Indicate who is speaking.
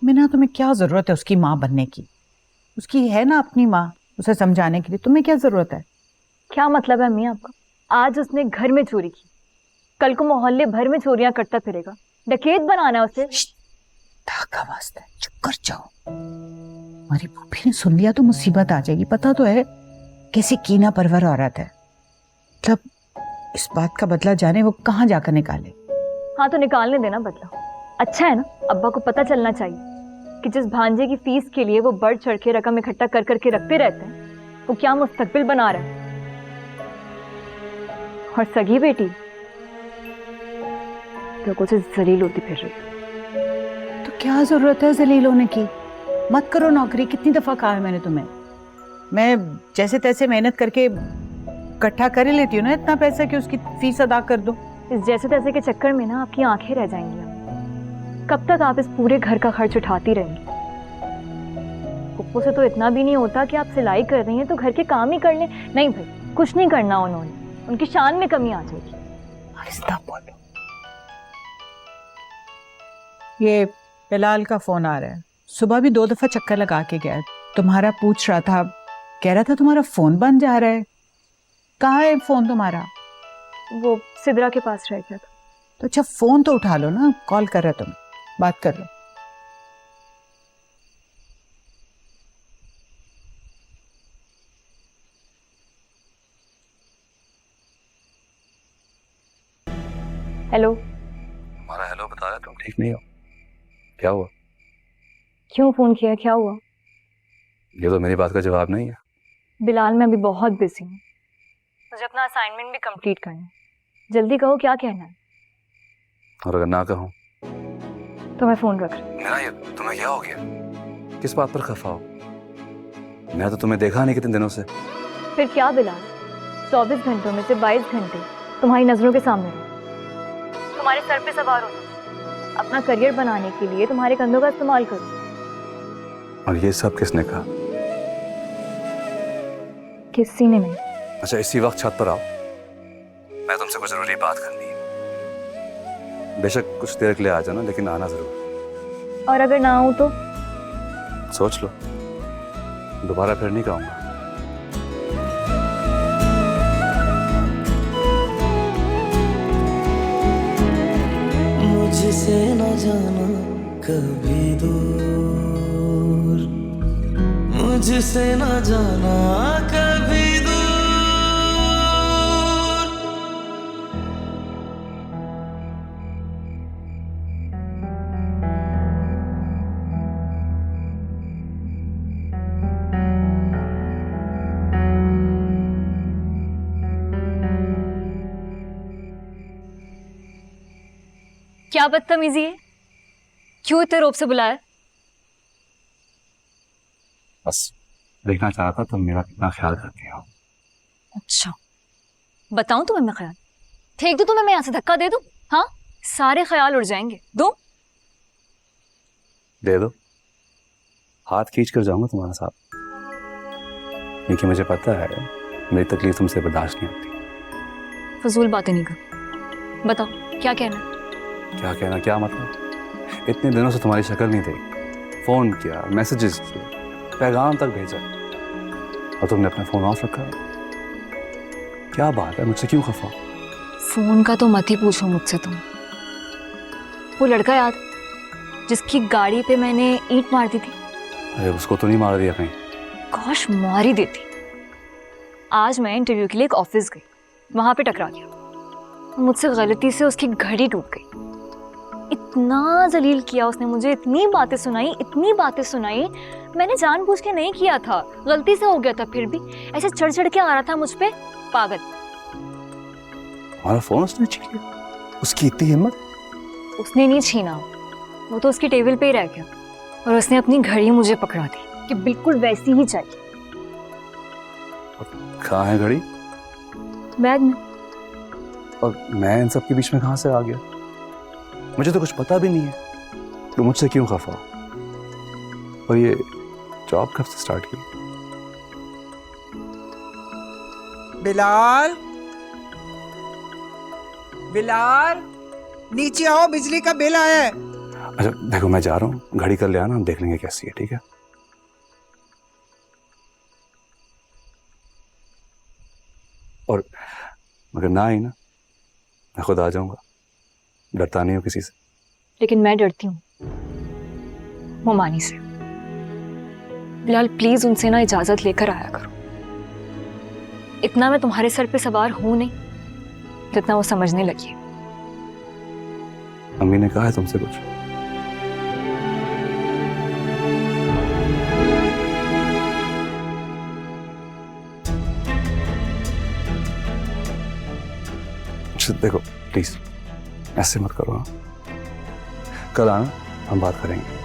Speaker 1: मीना, तुम्हें क्या जरूरत है उसकी माँ बनने की? उसकी है ना अपनी माँ, उसे समझाने के लिए तुम्हें क्या जरूरत है?
Speaker 2: क्या मतलब है अम्मी आपका? आज उसने घर में चोरी की, कल को मोहल्ले भर में चोरियां करता फिरेगा। डकैत बनाना है उसे।
Speaker 1: धागा वास्ता है, चुप कर जाओ। हमारी भूपी ने सुन लिया तो मुसीबत आ जाएगी। पता तो है कैसी कीना परवर औरत है। मतलब इस बात का बदला जाने वो कहाँ जाकर निकाले।
Speaker 2: हाँ तो निकालने देना बदला। अच्छा है ना, अब्बा को पता चलना चाहिए कि जिस भांजे की फीस के लिए वो बढ़ चढ़ के रकम इकट्ठा कर करके रखते रहते हैं, वो क्या मुस्तकबिल बना रहे हैं। और सगी बेटी लोगों से जलील होती फिर रही है।
Speaker 1: तो क्या जरूरत है जलील होने की? मत करो नौकरी। कितनी दफा कहा है मैंने तुम्हें। मैं जैसे तैसे मेहनत करके इकट्ठा कर ही लेती हूँ ना इतना पैसा कि उसकी फीस अदा कर दो।
Speaker 2: इस जैसे तैसे के चक्कर में ना आपकी आंखें रह जाएंगी। कब तक आप इस पूरे घर का खर्च उठाती रहेंगी? पप्पू से तो इतना भी नहीं होता कि आप सिलाई कर रही हैं तो घर के काम ही कर लें। नहीं भाई, कुछ नहीं करना उन्होंने, उनकी शान में कमी आ जाएगी।
Speaker 1: आहिस्ता बोलो। ये बिलाल का फोन आ रहा है। सुबह भी 2 दफा चक्कर लगा के गया। तुम्हारा पूछ रहा था, कह रहा था तुम्हारा फोन बंद जा रहा है। कहाँ है फोन तुम्हारा?
Speaker 2: वो सिदरा के पास रह गया था।
Speaker 1: तो अच्छा फोन तो उठा लो ना, कॉल कर रहा तुम, बात कर लो।
Speaker 2: हेलो।
Speaker 3: हमारा हेलो बता रहा तुम ठीक नहीं हो? क्या हुआ?
Speaker 2: क्यों फोन किया, क्या हुआ?
Speaker 3: ये तो मेरी बात का जवाब नहीं है।
Speaker 2: बिलाल, मैं अभी बहुत बिजी हूँ, मुझे अपना असाइनमेंट भी कंप्लीट करना है। जल्दी कहो क्या कहना है।
Speaker 3: और अगर ना कहूँ
Speaker 2: तो मैं फोन रख रही हूँ।
Speaker 3: मेरा ये तुम्हें क्या हो गया? किस बात पर खफा हो? मैं तो तुम्हें देखा नहीं कितने दिनों से।
Speaker 2: फिर क्या बिलाल, 24 घंटों में से 22 घंटे तुम्हारी नजरों के सामने रहो, तुम्हारे सर पे सवार हो, अपना करियर बनाने के लिए तुम्हारे कंधों का इस्तेमाल करो।
Speaker 3: और ये सब किसने कहा?
Speaker 2: किसी ने नहीं।
Speaker 3: अच्छा इसी वक्त छत पर आओ, मैं तुमसे कुछ जरूरी बात करनी है। बेशक कुछ देर के लिए आ जाना, लेकिन आना जरूर।
Speaker 2: और अगर ना आऊं तो?
Speaker 3: सोच लो, दोबारा फिर नहीं कहूंगा।
Speaker 4: मुझसे न जाना कभी दूर, मुझसे न जाना कभी दूर।
Speaker 2: क्या बदतमीजी है? क्यों इतने रोब से बुलाया?
Speaker 3: बस देखना चाहा था तुम मेरा कितना ख्याल करती हो।
Speaker 2: अच्छा, बताऊं तुम्हें मैं ख्याल? फेंक दूं तुम्हें मैं यहाँ से, धक्का दे दूं? हाँ, सारे ख्याल उड़ जाएंगे। दो
Speaker 3: दे दो, हाथ खींच कर जाऊंगा तुम्हारे साथ, क्योंकि मुझे पता है मेरी तकलीफ तुमसे बर्दाश्त नहीं होती।
Speaker 2: फजूल बातें नहीं कर। बताओ क्या कहना है?
Speaker 3: क्या कहना, क्या मतलब? इतने दिनों से तुम्हारी शक्ल नहीं थी, फोन किया, मैसेजेस किए, पैगाम तक भेजा, और तुमने अपना फोन ऑफ रखा। क्या बात है, मुझसे क्यों खफा?
Speaker 2: फोन का तो मत ही पूछो मुझसे तुम। वो लड़का याद जिसकी गाड़ी पे मैंने ईंट मार दी थी?
Speaker 3: अरे उसको तो नहीं मार दिया कहीं?
Speaker 2: काश मार ही देती। आज मैं इंटरव्यू के लिए एक ऑफिस गई, वहां पे टकरा गया। मुझसे गलती से उसकी घड़ी टूट गई। इतना जलील किया उसने मुझे, इतनी बातें सुनाई, इतनी बातें सुनाई। मैंने जानबूझ के नहीं किया था, गलती से हो गया था, फिर भी ऐसे चढ़ चढ़ के आ रहा था मुझ पे। पागल।
Speaker 3: हमारा फोन उसने छीन लिया? उसकी इतनी हिम्मत?
Speaker 2: उसने नहीं छीना, वो तो उसकी टेबल पे ही रह गया, और उसने अपनी घड़ी मुझे पकड़ा दी कि बिल्कुल वैसी ही चाहिए।
Speaker 3: कहाँ है घड़ी?
Speaker 2: बैग में।
Speaker 3: और मैं इन सब के बीच में कहाँ से आ गया? मुझे तो कुछ पता भी नहीं है। तो मुझसे क्यों खफा? और ये जॉब कब से स्टार्ट की?
Speaker 5: बिलाल, बिलाल नीचे आओ, बिजली का बिल आया है।
Speaker 3: अच्छा देखो, मैं जा रहा हूँ, घड़ी कर ले आना, हम देख लेंगे कैसी है, ठीक है? और अगर ना आई ना, मैं खुद आ जाऊंगा, डरता नहीं हूँ किसी से।
Speaker 2: लेकिन मैं डरती हूँ मोमानी से। बिलाल प्लीज उनसे ना इजाजत लेकर आया करो। इतना मैं तुम्हारे सर पे सवार हूं नहीं जितना वो समझने लगी है।
Speaker 3: अम्मी ने कहा है तुमसे कुछ? अच्छा देखो प्लीज, ऐसे मत करो हाँ? कल आना, हम बात करेंगे।